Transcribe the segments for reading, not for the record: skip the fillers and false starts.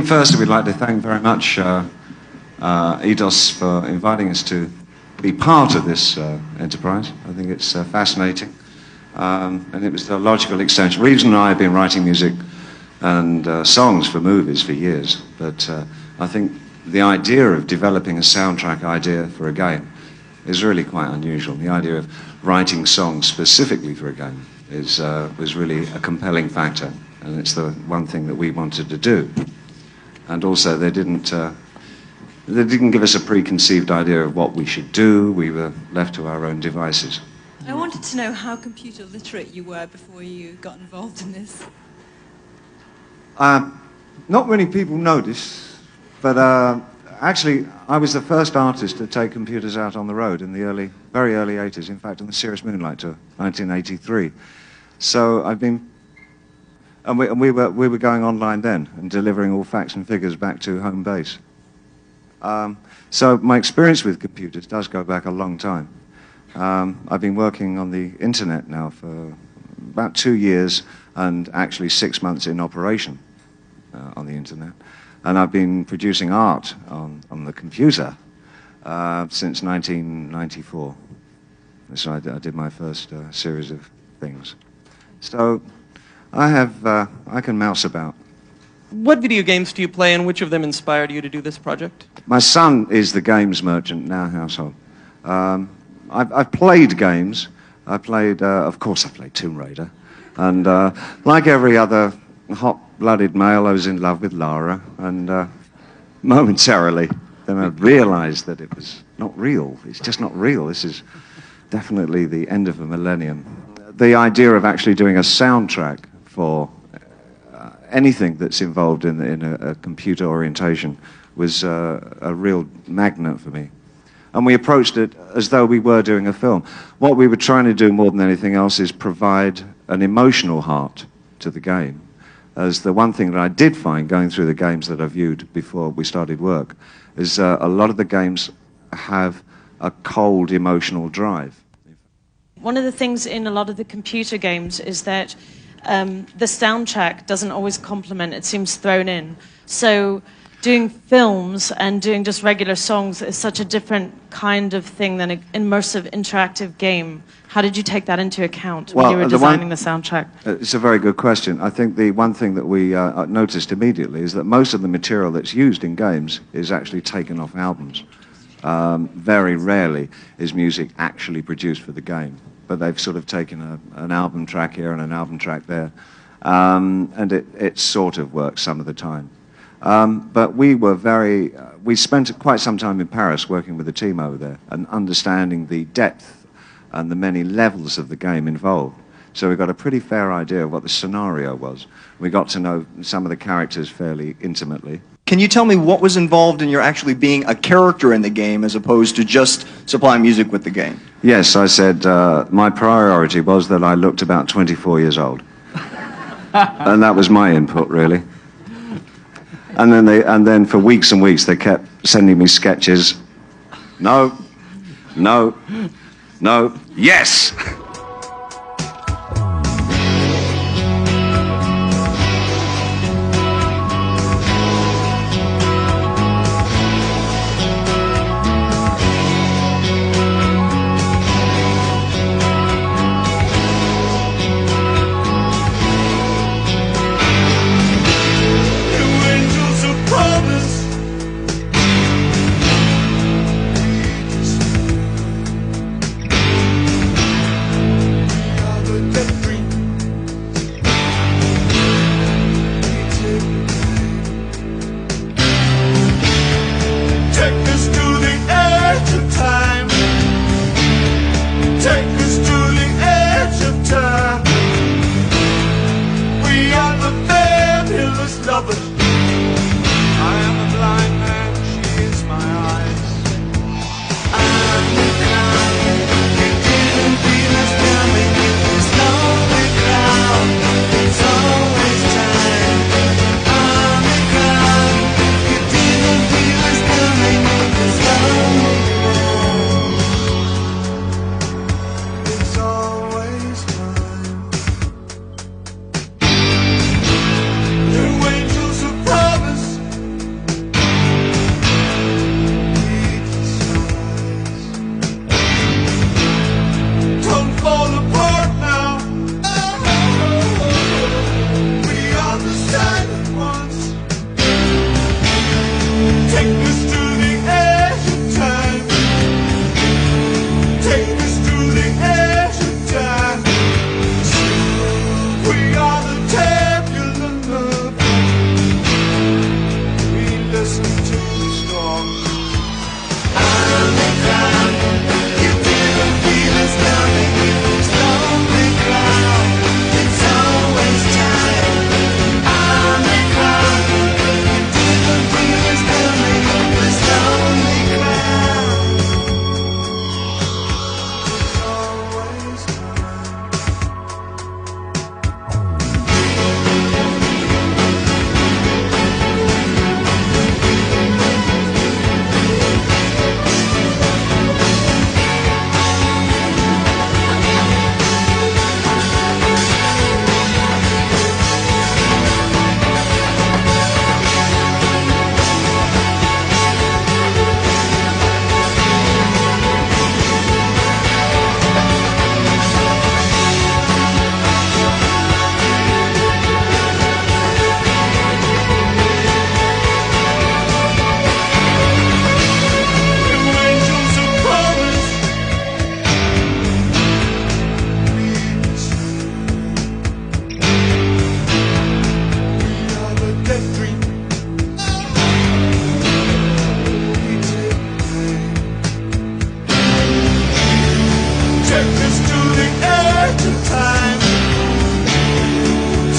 first, we'd like to thank very much EDOS for inviting us to be part of this enterprise. I think it's fascinating, and it was the logical extension. Reeves and I have been writing music and songs for movies for years, but I think the idea of developing a soundtrack idea for a game is really quite unusual. The idea of writing songs specifically for a game was really a compelling factor, and it's the one thing that we wanted to do. And also, they didn't give us a preconceived idea of what we should do. We were left to our own devices. I wanted to know how computer literate you were before you got involved in this. Not many people notice, but actually, I was the first artist to take computers out on the road in the very early 80s. In fact, on the Serious Moonlight Tour, 1983. So I've been, and we were going online then and delivering all facts and figures back to home base. So my experience with computers does go back a long time. I've been working on the internet now for about 2 years and actually 6 months in operation on the internet. And I've been producing art on the computer since 1994. So I did my first series of things. So I can mouse about. What video games do you play, and which of them inspired you to do this project? My son is the games merchant in our household. I've played games. Of course, I played Tomb Raider. And like every other hot-blooded male, I was in love with Lara. And momentarily, then I realized that it was not real. It's just not real. This is definitely the end of a millennium. The idea of actually doing a soundtrack for anything that's involved in a computer orientation was a real magnet for me. And we approached it as though we were doing a film. What we were trying to do more than anything else is provide an emotional heart to the game. As the one thing that I did find going through the games that I viewed before we started work is a lot of the games have a cold emotional drive. One of the things in a lot of the computer games is that the soundtrack doesn't always complement, it seems thrown in. So doing films and doing just regular songs is such a different kind of thing than an immersive, interactive game. How did you take that into account when you were designing the soundtrack? It's a very good question. I think the one thing that we noticed immediately is that most of the material that's used in games is actually taken off albums. Very rarely is music actually produced for the game, but they've sort of taken an album track here and an album track there, and it sort of works some of the time. But we spent quite some time in Paris working with the team over there and understanding the depth and the many levels of the game involved. So we got a pretty fair idea of what the scenario was. We got to know some of the characters fairly intimately. Can you tell me what was involved in your actually being a character in the game as opposed to just supplying music with the game? Yes, I said my priority was that I looked about 24 years old. And that was my input, really. And then for weeks and weeks they kept sending me sketches. No, no, no, yes!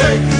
Take